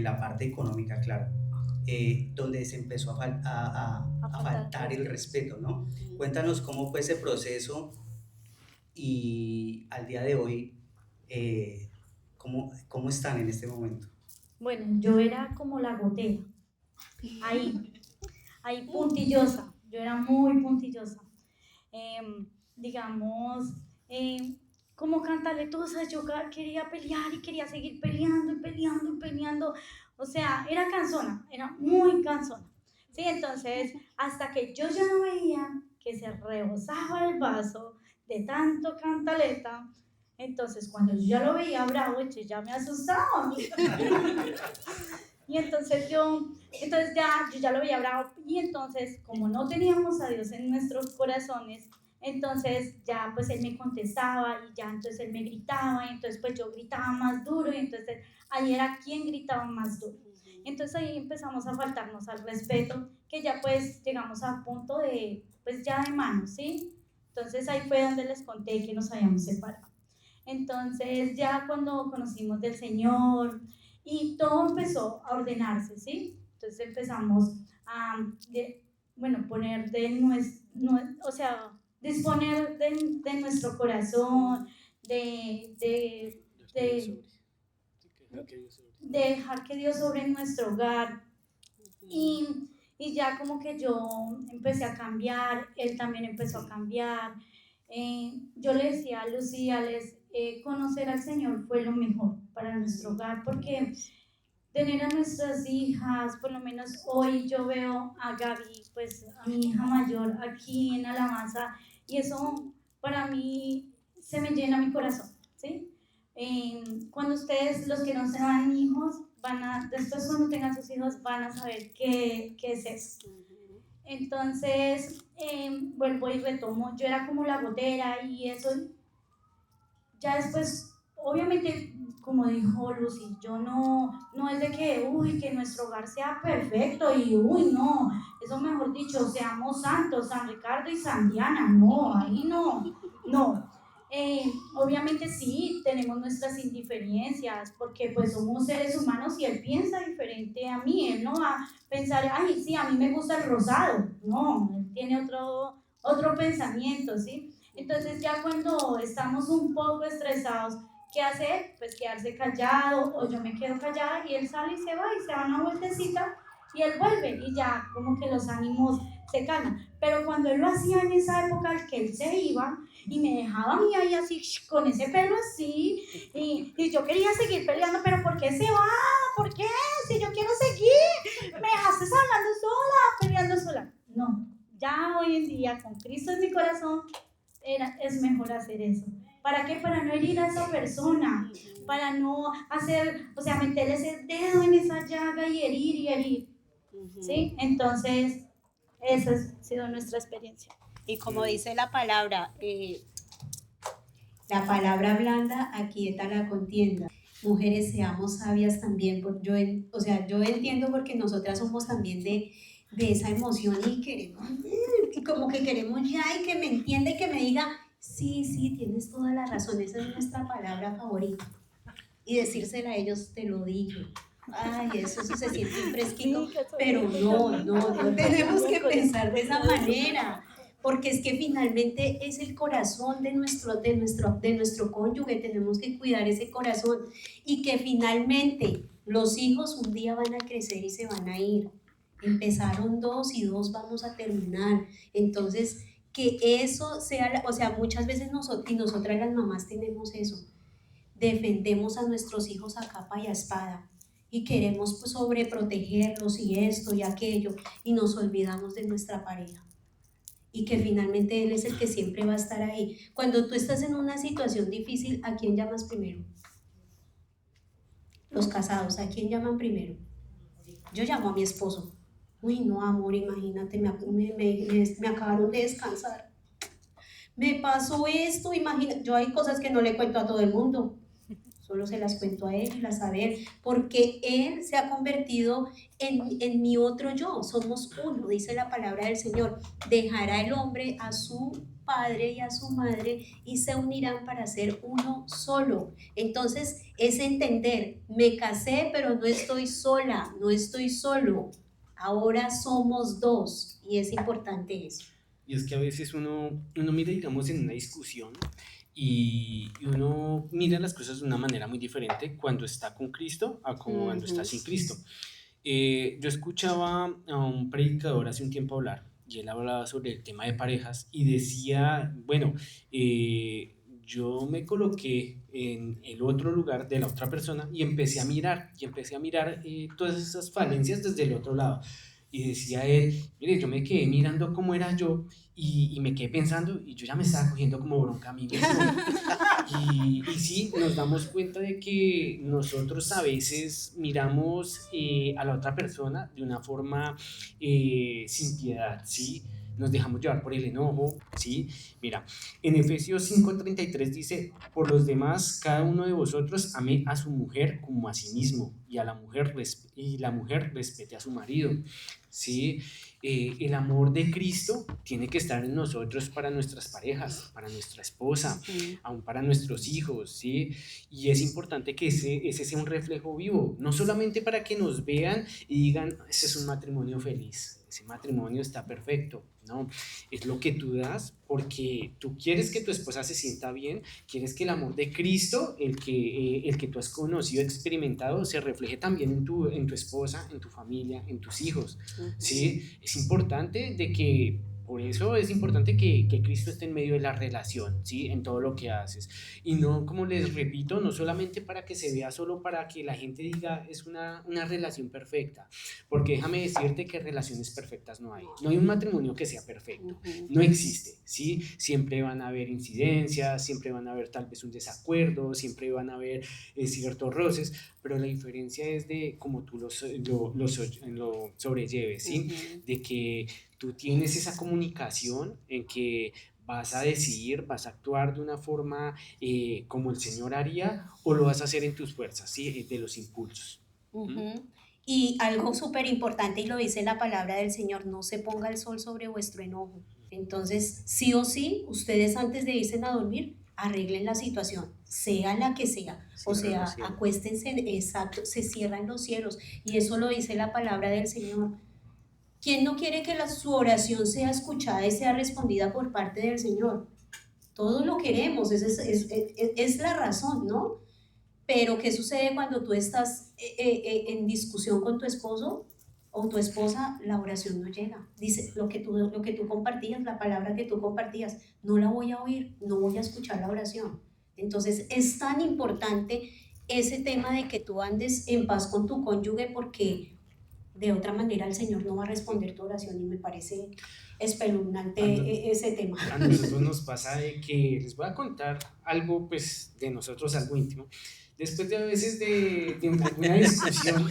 la parte económica, claro, donde se empezó a faltar el respeto, ¿no? Cuéntanos cómo fue ese proceso y al día de hoy, ¿cómo están en este momento? Bueno, yo era como la gotera, ahí puntillosa, yo era muy puntillosa. Digamos, como cantaletosa, yo quería pelear y quería seguir peleando y peleando y peleando. O sea, era cansona, era muy cansona. Sí, entonces, hasta que yo ya no veía que se rebosaba el vaso de tanto cantaleta, entonces cuando yo ya lo veía bravo, yo ya me asustaba. Y entonces yo ya lo veía bravo y entonces como no teníamos a Dios en nuestros corazones, entonces ya pues él me contestaba y ya entonces él me gritaba y entonces pues yo gritaba más duro y entonces ahí era quien gritaba más duro. Entonces ahí empezamos a faltarnos al respeto, que ya pues llegamos a punto de pues ya de manos, ¿sí? Entonces ahí fue donde les conté que nos habíamos separado. Entonces ya cuando conocimos del Señor y todo empezó a ordenarse, ¿sí? Entonces empezamos a, poner disponer de nuestro corazón, de dejar que Dios sobre nuestro hogar. Y ya como que yo empecé a cambiar, él también empezó a cambiar. Yo le decía a Lucía, conocer al Señor fue lo mejor para nuestro hogar, porque tener a nuestras hijas, por lo menos hoy yo veo a Gaby, pues a mi hija mayor aquí en alabanza, y eso para mí se me llena mi corazón, ¿sí? Cuando ustedes, los que no sean hijos, después cuando tengan sus hijos van a saber qué es eso. Entonces, vuelvo y retomo, yo era como la gotera y eso, ya después, obviamente, como dijo Lucy, yo no es de que nuestro hogar sea perfecto y no, eso mejor dicho, seamos santos, San Ricardo y San Diana, no, ahí no. Obviamente sí, tenemos nuestras indiferencias, porque pues somos seres humanos y él piensa diferente a mí, él no va a pensar, ay, sí, a mí me gusta el rosado, no, él tiene otro pensamiento, ¿sí? Entonces ya cuando estamos un poco estresados, ¿qué hacer? Pues quedarse callado, o yo me quedo callada y él sale y se va y se da una vueltecita y él vuelve y ya como que los ánimos se calman. Pero cuando él lo hacía en esa época, el que él se iba y me dejaba a mí ahí así, con ese pelo así, y yo quería seguir peleando, pero ¿por qué se va? ¿Por qué? Si yo quiero seguir, me dejaste hablando sola, peleando sola. No, ya hoy en día con Cristo en mi corazón, es mejor hacer eso. ¿Para qué? Para no herir a esa persona, para no meterle ese dedo en esa llaga y herir, ¿sí? Entonces, esa ha sido nuestra experiencia. Y como dice la palabra La palabra blanda aquieta la contienda. Mujeres, seamos sabias también. Yo entiendo porque nosotras somos también de esa emoción y queremos, y como que queremos ya y que me entienda y que me diga, sí, sí, tienes toda la razón, esa es nuestra palabra favorita. Y decírsela a ellos, te lo dije. Ay, eso se siente fresquito, pero no tenemos que pensar de esa manera, porque es que finalmente es el corazón de nuestro cónyuge, tenemos que cuidar ese corazón y que finalmente los hijos un día van a crecer y se van a ir. Empezaron 2 y 2 vamos a terminar, entonces que eso sea, muchas veces nosotras las mamás tenemos eso, defendemos a nuestros hijos a capa y a espada y queremos pues, sobreprotegerlos y esto y aquello y nos olvidamos de nuestra pareja y que finalmente él es el que siempre va a estar ahí. Cuando tú estás en una situación difícil, ¿a quién llamas primero? Los casados, ¿a quién llaman primero? Yo llamo a mi esposo. Uy, no, amor, imagínate, me acabaron de descansar. Me pasó esto, imagínate. Yo hay cosas que no le cuento a todo el mundo. Solo se las cuento a él y las a él, porque él se ha convertido en mi otro yo. Somos uno, dice la palabra del Señor. Dejará el hombre a su padre y a su madre y se unirán para ser uno solo. Entonces es entender, me casé pero no estoy sola, no estoy solo. Ahora somos 2 y es importante eso. Y es que a veces uno mira, digamos, en una discusión y uno mira las cosas de una manera muy diferente cuando está con Cristo a como cuando está sin Cristo. Yo escuchaba a un predicador hace un tiempo hablar y él hablaba sobre el tema de parejas y decía, bueno, yo me coloqué en el otro lugar de la otra persona y empecé a mirar todas esas falencias desde el otro lado. Y decía él, mire, yo me quedé mirando cómo era yo y me quedé pensando y yo ya me estaba cogiendo como bronca a mí mismo. Y sí, nos damos cuenta de que nosotros a veces miramos a la otra persona de una forma sin piedad, ¿sí? Nos dejamos llevar por el enojo, ¿sí? Mira, en Efesios 5:33 dice, por los demás, cada uno de vosotros ame a su mujer como a sí mismo y la mujer respete a su marido, ¿sí? El amor de Cristo tiene que estar en nosotros para nuestras parejas, para nuestra esposa, aún para nuestros hijos, ¿sí? Y es importante que ese sea un reflejo vivo, no solamente para que nos vean y digan, ese es un matrimonio feliz, ese matrimonio está perfecto, ¿no? Es lo que tú das porque tú quieres que tu esposa se sienta bien, quieres que el amor de Cristo, el que tú has conocido, experimentado, se refleje también en tu esposa, en tu familia, en tus hijos, ¿sí? Es importante de que, por eso es importante que Cristo esté en medio de la relación, ¿sí? En todo lo que haces. Y no, como les repito, no solamente para que se vea, solo para que la gente diga es una relación perfecta, porque déjame decirte que relaciones perfectas no hay. No hay un matrimonio que sea perfecto, no existe, ¿sí? Siempre van a haber incidencias, siempre van a haber tal vez un desacuerdo, siempre van a haber ciertos roces, pero la diferencia es de cómo tú lo sobrelleves, ¿sí? De que tú tienes esa comunicación en que vas a decidir, vas a actuar de una forma como el Señor haría o lo vas a hacer en tus fuerzas, ¿sí? De los impulsos. Y algo súper importante, y lo dice la palabra del Señor, no se ponga el sol sobre vuestro enojo. Entonces, sí o sí, ustedes antes de irse a dormir, arreglen la situación, sea la que sea. O sea, acuéstense, exacto, se cierran los cielos. Y eso lo dice la palabra del Señor. ¿Quién no quiere que su oración sea escuchada y sea respondida por parte del Señor? Todos lo queremos, es la razón, ¿no? Pero ¿qué sucede cuando tú estás en discusión con tu esposo o tu esposa? La oración no llega. Dice, lo que tú compartías, la palabra que tú compartías, no la voy a oír, no voy a escuchar la oración. Entonces es tan importante ese tema de que tú andes en paz con tu cónyuge, porque de otra manera el Señor no va a responder tu oración, y me parece espeluznante ese tema. A nosotros nos pasa de que, les voy a contar algo pues de nosotros, algo íntimo. Después de a veces de una discusión,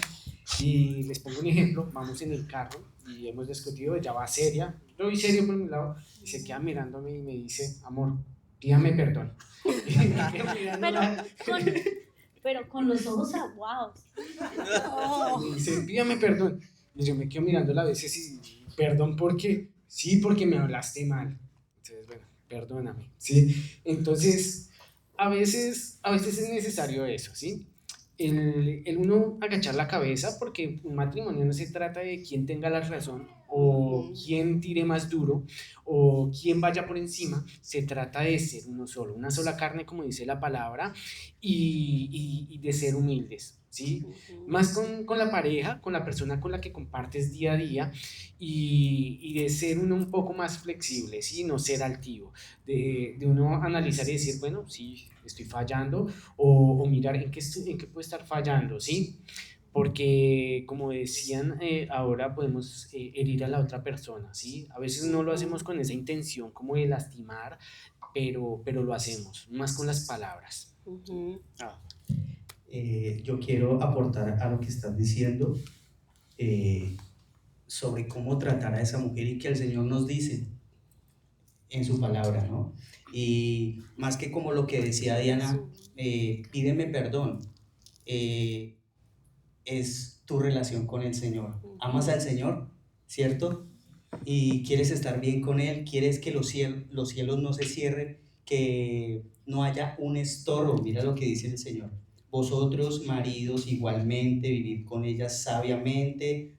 y les pongo un ejemplo, vamos en el carro y hemos discutido, ella va seria, yo voy serio por mi lado y se queda mirándome y me dice, amor, pídame perdón. Y me quedo mirándola. Pero con los ojos aguados. Me dice, pídame perdón. Y yo me quedo mirándola a veces y, perdón, ¿por qué? Sí, porque me hablaste mal. Entonces, bueno, perdóname, ¿sí? Entonces, a veces es necesario eso, ¿sí? El uno agachar la cabeza, porque un matrimonio no se trata de quién tenga la razón o quién tire más duro o quién vaya por encima. Se trata de ser uno solo, una sola carne, como dice la palabra, y de ser humildes, ¿sí? Más con la pareja, con la persona con la que compartes día a día, y de ser uno un poco más flexible, ¿sí? No ser altivo, de uno analizar y decir, bueno, sí, estoy fallando, o mirar en qué puedo estar fallando, ¿sí? Porque, como decían, ahora podemos herir a la otra persona, ¿sí? A veces no lo hacemos con esa intención como de lastimar, pero lo hacemos, más con las palabras. Ah. Yo quiero aportar a lo que estás diciendo sobre cómo tratar a esa mujer y que el Señor nos dice en su palabra, ¿no? Y más que como lo que decía Diana, pídeme perdón, es tu relación con el Señor. Amas al Señor, ¿cierto? Y quieres estar bien con Él, quieres que los cielos no se cierren, que no haya un estorbo. Mira lo que dice el Señor. Vosotros, maridos, igualmente, vivid con ellas sabiamente,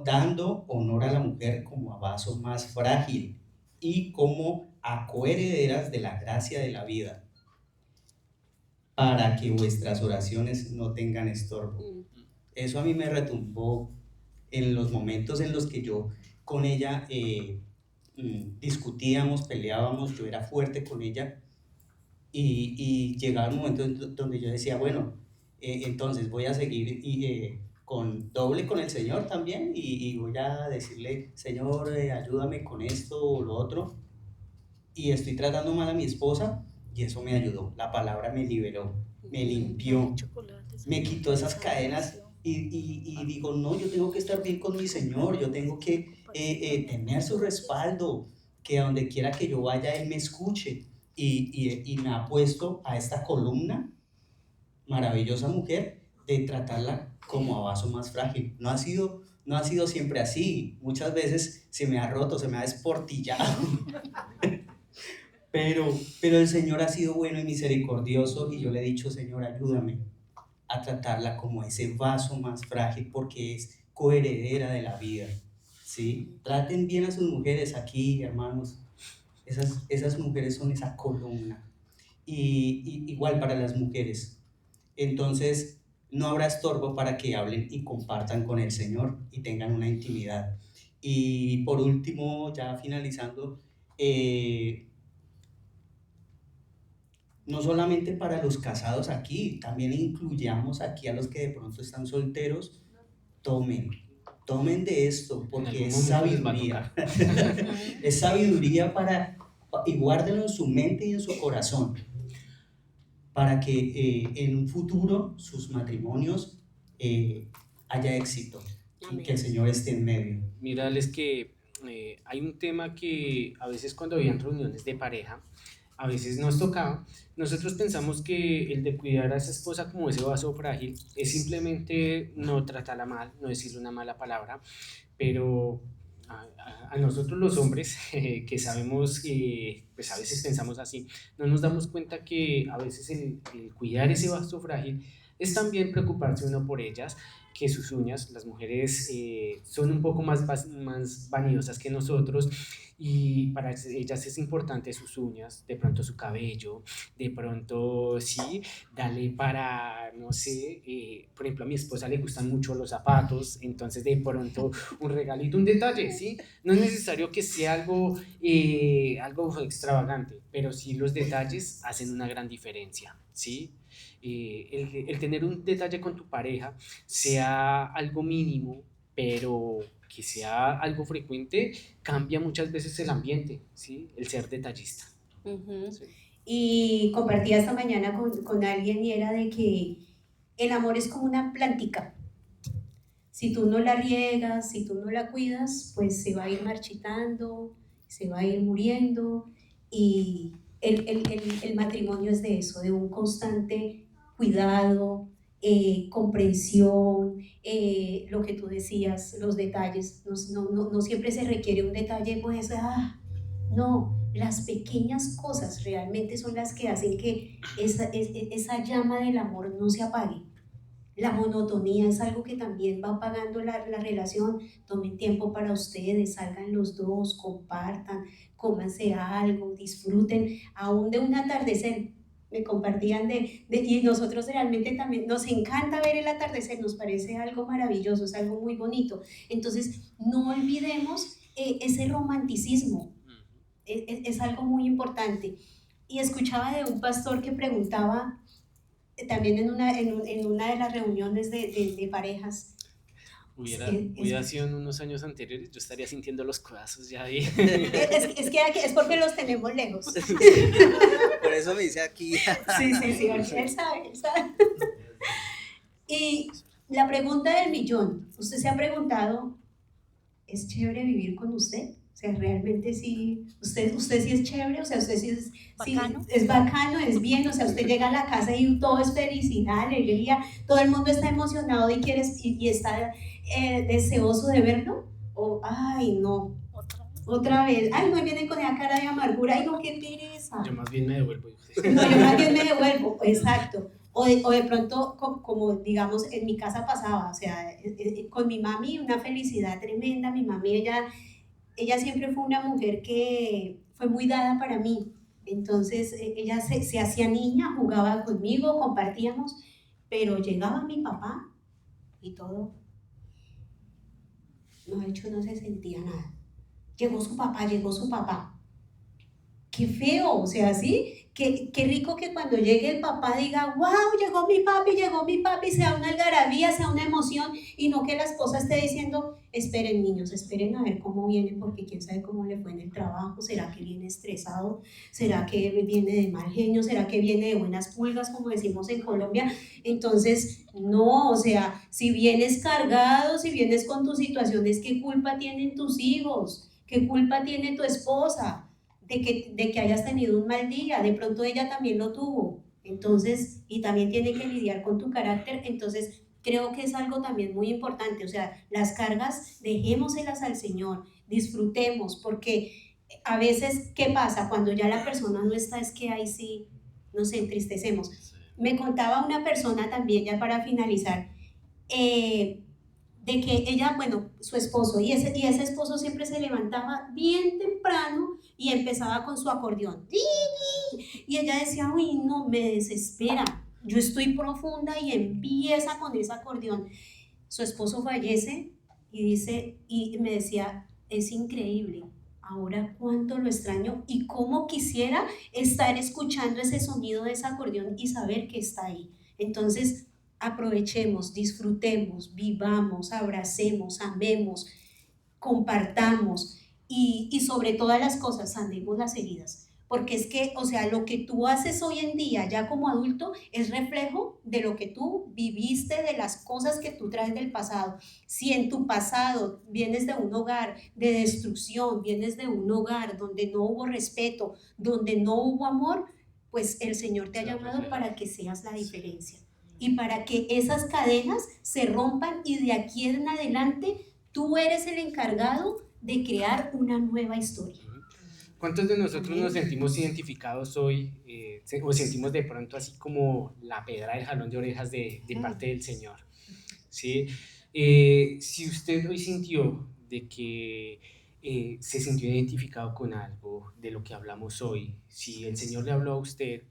dando honor a la mujer como a vaso más frágil y como a coherederas de la gracia de la vida, para que vuestras oraciones no tengan estorbo. Eso a mí me retumbó en los momentos en los que yo con ella discutíamos, peleábamos, yo era fuerte con ella y llegaba un momento donde yo decía, bueno, entonces voy a seguir con doble con el Señor también y voy a decirle, Señor, ayúdame con esto o lo otro, y estoy tratando mal a mi esposa, y eso me ayudó. La palabra me liberó, me limpió, me quitó esas cadenas y digo, no, yo tengo que estar bien con mi Señor, yo tengo que tener su respaldo, que a donde quiera que yo vaya, Él me escuche. Y me ha puesto a esta columna, maravillosa mujer, de tratarla como a vaso más frágil. No ha sido siempre así. Muchas veces se me ha roto, se me ha desportillado. Pero el Señor ha sido bueno y misericordioso, y yo le he dicho, Señor, ayúdame a tratarla como ese vaso más frágil, porque es coheredera de la vida, ¿sí? Traten bien a sus mujeres aquí, hermanos. Esas mujeres son esa columna. Y igual para las mujeres. Entonces, no habrá estorbo para que hablen y compartan con el Señor y tengan una intimidad. Y por último, ya finalizando, no solamente para los casados aquí, también incluyamos aquí a los que de pronto están solteros. Tomen de esto, porque es sabiduría. Es sabiduría y guárdenlo en su mente y en su corazón, para que en un futuro sus matrimonios haya éxito. Amén. Y que el Señor esté en medio. Mírales que hay un tema que a veces cuando habían reuniones de pareja, a veces nos tocaba, nosotros pensamos que el de cuidar a esa esposa como ese vaso frágil es simplemente no tratarla mal, no decirle una mala palabra, pero a nosotros los hombres que sabemos, pues a veces pensamos así, no nos damos cuenta que a veces el cuidar ese vaso frágil es también preocuparse uno por ellas, que sus uñas. Las mujeres son un poco más vanidosas que nosotros, y para ellas es importante sus uñas, de pronto su cabello, de pronto sí, dale para, no sé, por ejemplo a mi esposa le gustan mucho los zapatos, entonces de pronto un regalito, un detalle, ¿sí? No es necesario que sea algo extravagante, pero sí los detalles hacen una gran diferencia, ¿sí? El tener un detalle con tu pareja, sea algo mínimo, pero que sea algo frecuente, cambia muchas veces el ambiente, ¿sí? El ser detallista. Sí. Y compartí esta mañana con alguien, y era de que el amor es como una plantica. Si tú no la riegas, si tú no la cuidas, pues se va a ir marchitando, se va a ir muriendo, y el matrimonio es de eso, de un constante cuidado, comprensión, lo que tú decías, los detalles. No siempre se requiere un detalle, pues, no, las pequeñas cosas realmente son las que hacen que esa llama del amor no se apague. La monotonía es algo que también va apagando la relación. Tomen tiempo para ustedes, salgan los dos, compartan, cómanse algo, disfruten, aún de un atardecer. Me compartían y nosotros realmente también nos encanta ver el atardecer, nos parece algo maravilloso, es algo muy bonito. Entonces, no olvidemos ese romanticismo, es algo muy importante. Y escuchaba de un pastor que preguntaba, también en una de las reuniones de parejas. Hubiera sido en unos años anteriores, yo estaría sintiendo los codazos ya ahí. Es porque los tenemos lejos. Por eso me dice aquí. Sí, él sabe. Y la pregunta del millón, ¿usted se ha preguntado, ¿es chévere vivir con usted? O sea, realmente sí, usted sí es chévere, o sea, usted sí Bacano. es bacano, es bien, o sea, usted llega a la casa y todo es felicidad, alegría, todo el mundo está emocionado y está deseoso de verlo, o, ay, no, otra vez, ay, no, vienen con esa cara de amargura, ay, no, qué pereza. Yo más bien me devuelvo. No, yo más bien me devuelvo, exacto. O de pronto, como digamos, en mi casa pasaba, o sea, con mi mami una felicidad tremenda, mi mami, ella siempre fue una mujer que fue muy dada para mí, entonces ella se hacía niña, jugaba conmigo, compartíamos, pero llegaba mi papá y todo, no, de hecho no se sentía nada. Llegó su papá. Qué feo, o sea, ¿sí? Qué rico que cuando llegue el papá diga, wow, llegó mi papi, sea una algarabía, sea una emoción, y no que la esposa esté diciendo, esperen niños, esperen a ver cómo viene, porque quién sabe cómo le fue en el trabajo, será que viene estresado, será que viene de mal genio, será que viene de buenas pulgas, como decimos en Colombia. Entonces, no, o sea, si vienes cargado, si vienes con tus situaciones, ¿qué culpa tienen tus hijos? ¿Qué culpa tiene tu esposa? De que hayas tenido un mal día, de pronto ella también lo tuvo, entonces, y también tiene que lidiar con tu carácter, entonces creo que es algo también muy importante, o sea, las cargas dejémoselas al Señor, disfrutemos, porque a veces, ¿qué pasa? Cuando ya la persona no está, es que ahí sí nos entristecemos. Me contaba una persona también, ya para finalizar, de que ella, bueno, su esposo, y ese esposo siempre se levantaba bien temprano y empezaba con su acordeón. Y ella decía, uy, no, me desespera. Yo estoy profunda y empieza con ese acordeón. Su esposo fallece y me decía, es increíble. Ahora cuánto lo extraño y cómo quisiera estar escuchando ese sonido de ese acordeón y saber que está ahí. Entonces, aprovechemos, disfrutemos, vivamos, abracemos, amemos, compartamos y sobre todas las cosas sanemos las heridas. Porque es que, o sea, lo que tú haces hoy en día ya como adulto es reflejo de lo que tú viviste, de las cosas que tú traes del pasado. Si en tu pasado vienes de un hogar de destrucción, vienes de un hogar donde no hubo respeto, donde no hubo amor, pues el Señor te ha llamado para que seas la diferencia. Y para que esas cadenas se rompan y de aquí en adelante tú eres el encargado de crear una nueva historia. ¿Cuántos de nosotros nos sentimos identificados hoy o sentimos de pronto así como la pedra del jalón de orejas de parte del Señor? ¿Sí? Si usted hoy sintió de que se sintió identificado con algo de lo que hablamos hoy, si el Señor le habló a usted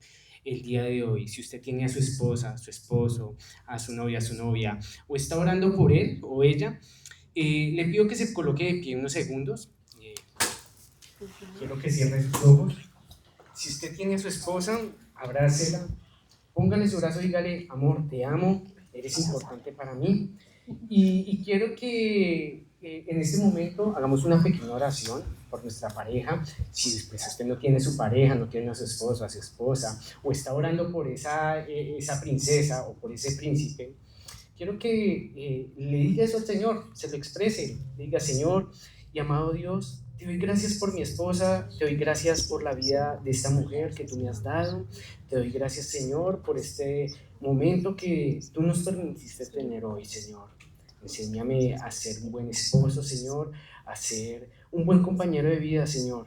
el día de hoy, si usted tiene a su esposa, a su esposo, a su novia, o está orando por él o ella, le pido que se coloque de pie unos segundos. Quiero que cierre sus ojos. Si usted tiene a su esposa, abrácela, póngale su brazo y dígale, amor, te amo, eres importante para mí. Y quiero que en este momento hagamos una pequeña oración por nuestra pareja. Si después usted no tiene su pareja, no tiene a su esposo, a su esposa, o está orando por esa princesa o por ese príncipe, quiero que le diga eso al Señor, se lo exprese, le diga, Señor y amado Dios, te doy gracias por mi esposa, te doy gracias por la vida de esta mujer que tú me has dado, te doy gracias, Señor, por este momento que tú nos permitiste tener hoy, Señor. Enséñame a ser un buen esposo, Señor, a ser un buen compañero de vida, Señor.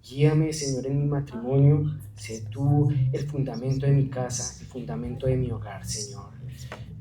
Guíame, Señor, en mi matrimonio, sé tú el fundamento de mi casa, el fundamento de mi hogar, Señor.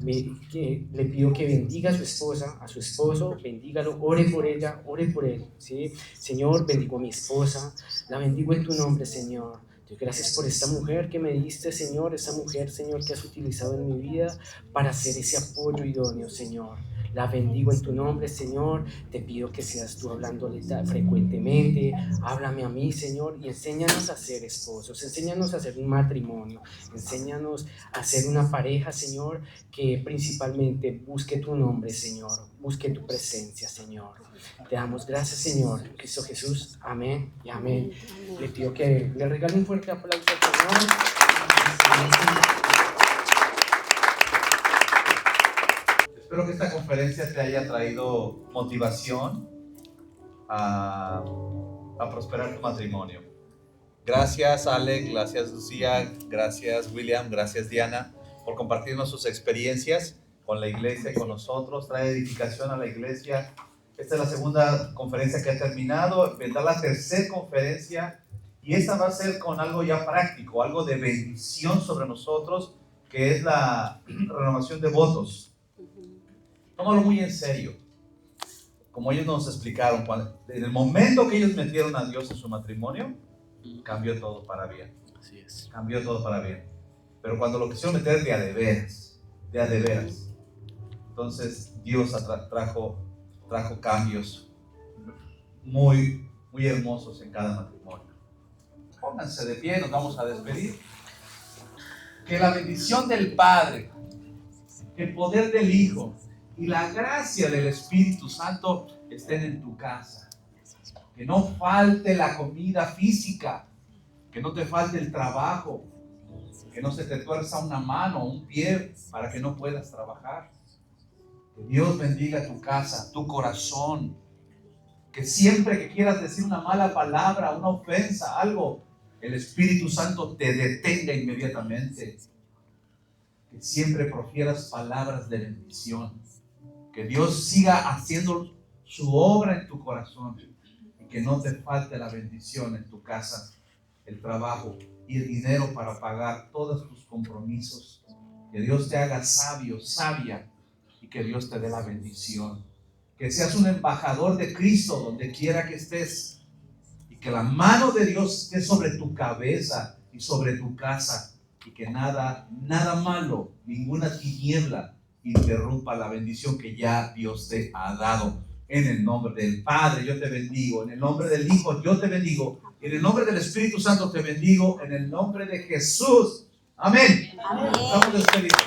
Le pido que bendiga a su esposa, a su esposo, bendígalo, ore por ella, ore por él, ¿sí? Señor, bendigo a mi esposa, la bendigo en tu nombre, Señor. Te doy gracias por esta mujer que me diste, Señor, esa mujer, Señor, que has utilizado en mi vida para hacer ese apoyo idóneo, Señor. La bendigo en tu nombre, Señor. Te pido que seas tú hablándole frecuentemente. Háblame a mí, Señor, y enséñanos a ser esposos. Enséñanos a ser un matrimonio. Enséñanos a ser una pareja, Señor, que principalmente busque tu nombre, Señor. Busque tu presencia, Señor. Te damos gracias, Señor. En Cristo Jesús. Amén y amén. Le pido que le regale un fuerte aplauso al Señor. Espero que esta conferencia te haya traído motivación a prosperar tu matrimonio. Gracias, Alec, gracias, Lucía, gracias, William, gracias, Diana, por compartirnos sus experiencias con la iglesia y con nosotros. Trae edificación a la iglesia. Esta es la segunda conferencia que ha terminado. Vendrá la tercera conferencia y esta va a ser con algo ya práctico, algo de bendición sobre nosotros, que es la renovación de votos. Tómalo muy en serio. Como ellos nos explicaron, en el momento que ellos metieron a Dios en su matrimonio, cambió todo para bien. Así es. Cambió todo para bien. Pero cuando lo quisieron meter de a de veras, entonces Dios trajo cambios muy, muy hermosos en cada matrimonio. Pónganse de pie, nos vamos a despedir. Que la bendición del Padre, el poder del Hijo y la gracia del Espíritu Santo estén en tu casa. Que no falte la comida física, que no te falte el trabajo, que no se te tuerza una mano o un pie para que no puedas trabajar. Que Dios bendiga tu casa, tu corazón. Que siempre que quieras decir una mala palabra, una ofensa, algo, el Espíritu Santo te detenga inmediatamente. Que siempre profieras palabras de bendición. Que Dios siga haciendo su obra en tu corazón y que no te falte la bendición en tu casa, el trabajo y el dinero para pagar todos tus compromisos. Que Dios te haga sabio, sabia, y que Dios te dé la bendición. Que seas un embajador de Cristo donde quiera que estés y que la mano de Dios esté sobre tu cabeza y sobre tu casa y que nada malo, ninguna tiniebla interrumpa la bendición que ya Dios te ha dado. En el nombre del Padre yo te bendigo, en el nombre del Hijo yo te bendigo, en el nombre del Espíritu Santo te bendigo, en el nombre de Jesús. Amén. Amén. Estamos despedidos.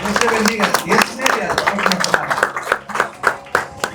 Dios te bendiga. 10:30.